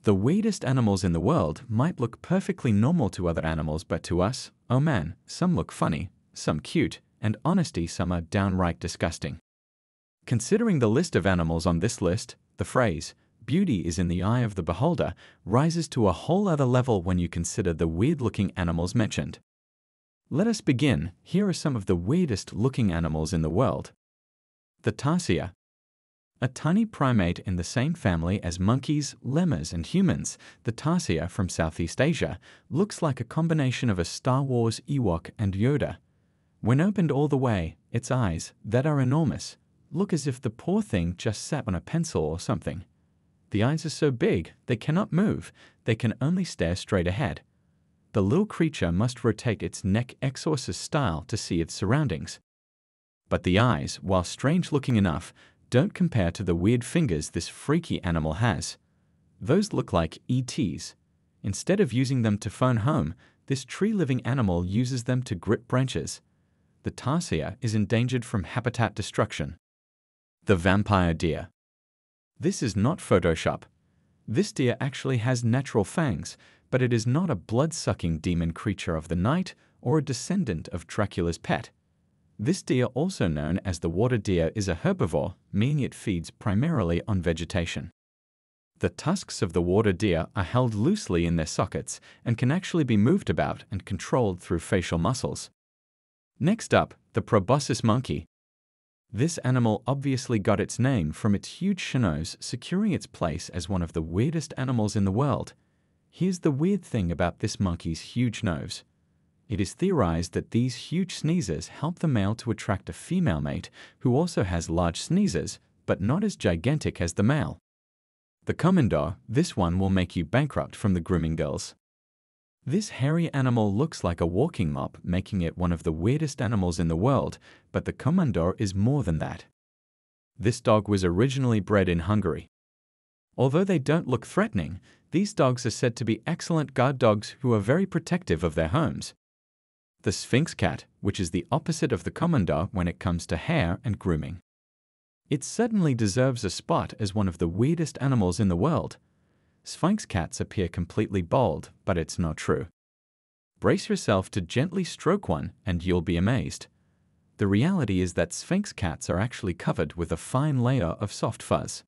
The weirdest animals in the world might look perfectly normal to other animals, but to us, oh man, some look funny, some cute, and honestly, some are downright disgusting. Considering the list of animals on this list, the phrase, "beauty is in the eye of the beholder," rises to a whole other level when you consider the weird-looking animals mentioned. Let us begin. Here are some of the weirdest-looking animals in the world. The tarsier. A tiny primate in the same family as monkeys, lemurs, and humans, the tarsier from Southeast Asia looks like a combination of a Star Wars Ewok and Yoda. When opened all the way, its eyes, that are enormous, look as if the poor thing just sat on a pencil or something. The eyes are so big, they cannot move, they can only stare straight ahead. The little creature must rotate its neck exorcist style to see its surroundings. But the eyes, while strange-looking enough, don't compare to the weird fingers this freaky animal has. Those look like ETs. Instead of using them to phone home, this tree-living animal uses them to grip branches. The tarsier is endangered from habitat destruction. The vampire deer. This is not Photoshop. This deer actually has natural fangs, but it is not a blood-sucking demon creature of the night or a descendant of Dracula's pet. This deer, also known as the water deer, is a herbivore, meaning it feeds primarily on vegetation. The tusks of the water deer are held loosely in their sockets and can actually be moved about and controlled through facial muscles. Next up, the proboscis monkey. This animal obviously got its name from its huge nose, securing its place as one of the weirdest animals in the world. Here's the weird thing about this monkey's huge nose. It is theorized that these huge sneezes help the male to attract a female mate who also has large sneezes, but not as gigantic as the male. The commandor, this one will make you bankrupt from the grooming girls. This hairy animal looks like a walking mop, making it one of the weirdest animals in the world, but the commandor is more than that. This dog was originally bred in Hungary. Although they don't look threatening, these dogs are said to be excellent guard dogs who are very protective of their homes. The Sphinx cat, which is the opposite of the commandor when it comes to hair and grooming. It certainly deserves a spot as one of the weirdest animals in the world. Sphinx cats appear completely bald, but it's not true. Brace yourself to gently stroke one and you'll be amazed. The reality is that Sphinx cats are actually covered with a fine layer of soft fuzz.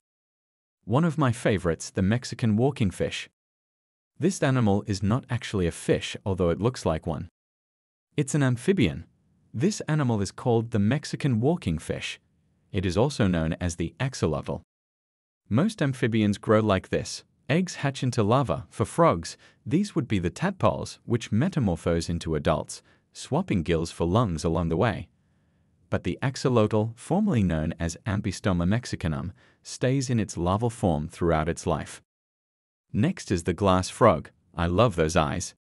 One of my favorites, the Mexican walking fish. This animal is not actually a fish, although it looks like one. It's an amphibian. This animal is called the Mexican walking fish. It is also known as the axolotl. Most amphibians grow like this. Eggs hatch into larvae. For frogs, these would be the tadpoles, which metamorphose into adults, swapping gills for lungs along the way. But the axolotl, formerly known as Ambystoma mexicanum, stays in its larval form throughout its life. Next is the glass frog. I love those eyes.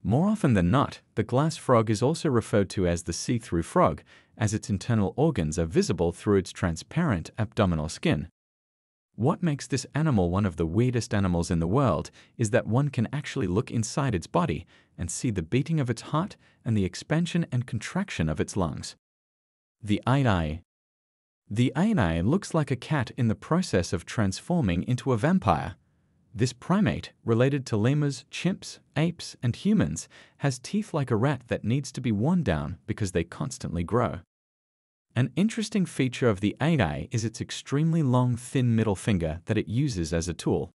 More often than not, the glass frog is also referred to as the see-through frog, as its internal organs are visible through its transparent abdominal skin. What makes this animal one of the weirdest animals in the world is that one can actually look inside its body and see the beating of its heart and the expansion and contraction of its lungs. The aye-aye. The aye-aye looks like a cat in the process of transforming into a vampire. This primate, related to lemurs, chimps, apes, and humans, has teeth like a rat that needs to be worn down because they constantly grow. An interesting feature of the aye-aye is its extremely long, thin middle finger that it uses as a tool.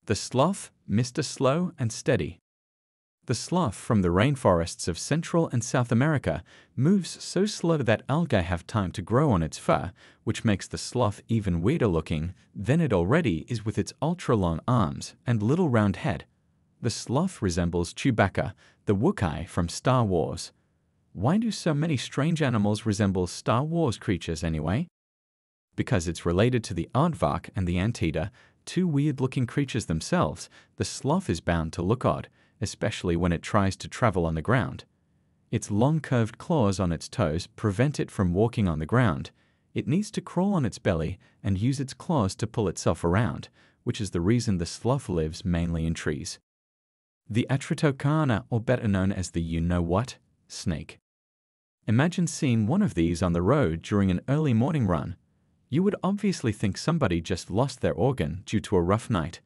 The sloth, Mr. Slow and Steady. The sloth from the rainforests of Central and South America moves so slow that algae have time to grow on its fur, which makes the sloth even weirder looking than it already is with its ultra-long arms and little round head. The sloth resembles Chewbacca, the Wookiee from Star Wars. Why do so many strange animals resemble Star Wars creatures anyway? Because it's related to the aardvark and the anteater, two weird-looking creatures themselves. The sloth is bound to look odd, especially when it tries to travel on the ground. Its long curved claws on its toes prevent it from walking on the ground. It needs to crawl on its belly and use its claws to pull itself around, which is the reason the sloth lives mainly in trees. The Atritocana, or better known as the you-know-what, snake. Imagine seeing one of these on the road during an early morning run. You would obviously think somebody just lost their organ due to a rough night.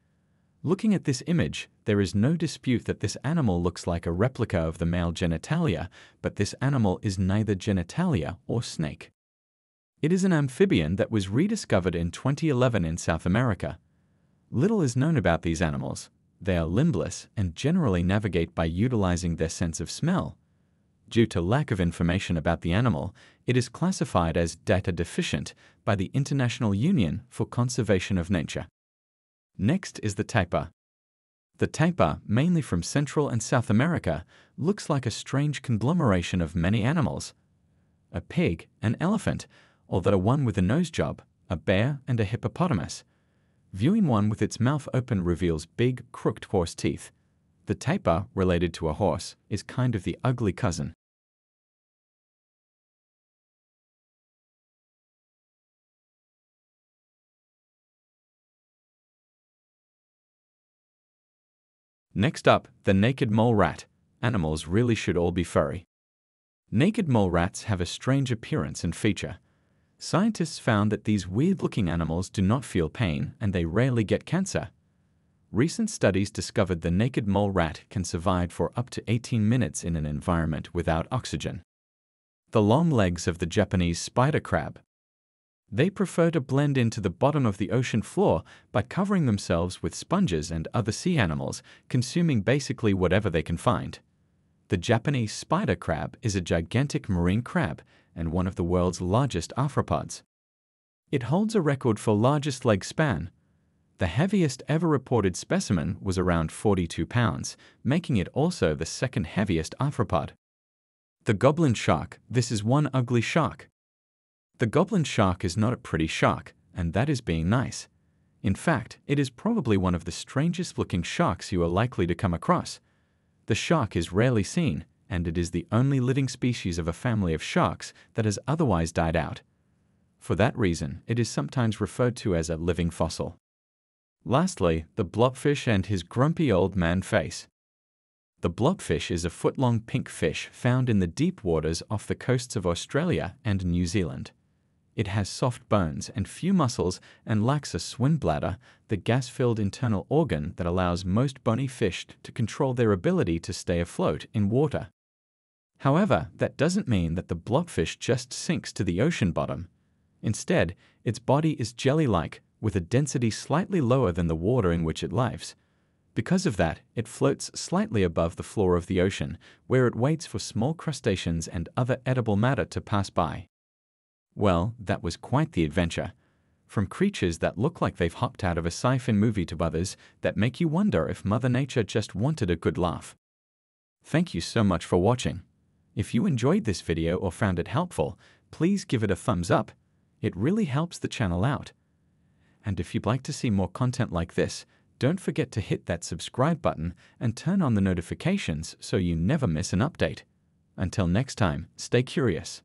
Looking at this image, there is no dispute that this animal looks like a replica of the male genitalia, but this animal is neither genitalia or snake. It is an amphibian that was rediscovered in 2011 in South America. Little is known about these animals. They are limbless and generally navigate by utilizing their sense of smell. Due to lack of information about the animal, it is classified as data deficient by the International Union for Conservation of Nature. Next is the tapir. The tapir, mainly from Central and South America, looks like a strange conglomeration of many animals: a pig, an elephant, although one with a nose job, a bear, and a hippopotamus. Viewing one with its mouth open reveals big, crooked horse teeth. The tapir, related to a horse, is kind of the ugly cousin. Next up, the naked mole rat. Animals really should all be furry. Naked mole rats have a strange appearance and feature. Scientists found that these weird-looking animals do not feel pain and they rarely get cancer. Recent studies discovered the naked mole rat can survive for up to 18 minutes in an environment without oxygen. The long legs of the Japanese spider crab. They prefer to blend into the bottom of the ocean floor by covering themselves with sponges and other sea animals, consuming basically whatever they can find. The Japanese spider crab is a gigantic marine crab and one of the world's largest arthropods. It holds a record for largest leg span. The heaviest ever reported specimen was around 42 pounds, making it also the second heaviest arthropod. The goblin shark. This is one ugly shark. The goblin shark is not a pretty shark, and that is being nice. In fact, it is probably one of the strangest looking sharks you are likely to come across. The shark is rarely seen, and it is the only living species of a family of sharks that has otherwise died out. For that reason, it is sometimes referred to as a living fossil. Lastly, the blobfish and his grumpy old man face. The blobfish is a foot-long pink fish found in the deep waters off the coasts of Australia and New Zealand. It has soft bones and few muscles and lacks a swim bladder, the gas-filled internal organ that allows most bony fish to control their ability to stay afloat in water. However, that doesn't mean that the blobfish just sinks to the ocean bottom. Instead, its body is jelly-like, with a density slightly lower than the water in which it lives. Because of that, it floats slightly above the floor of the ocean, where it waits for small crustaceans and other edible matter to pass by. Well, that was quite the adventure. From creatures that look like they've hopped out of a sci-fi movie to others that make you wonder if Mother Nature just wanted a good laugh. Thank you so much for watching. If you enjoyed this video or found it helpful, please give it a thumbs up. It really helps the channel out. And if you'd like to see more content like this, don't forget to hit that subscribe button and turn on the notifications so you never miss an update. Until next time, stay curious.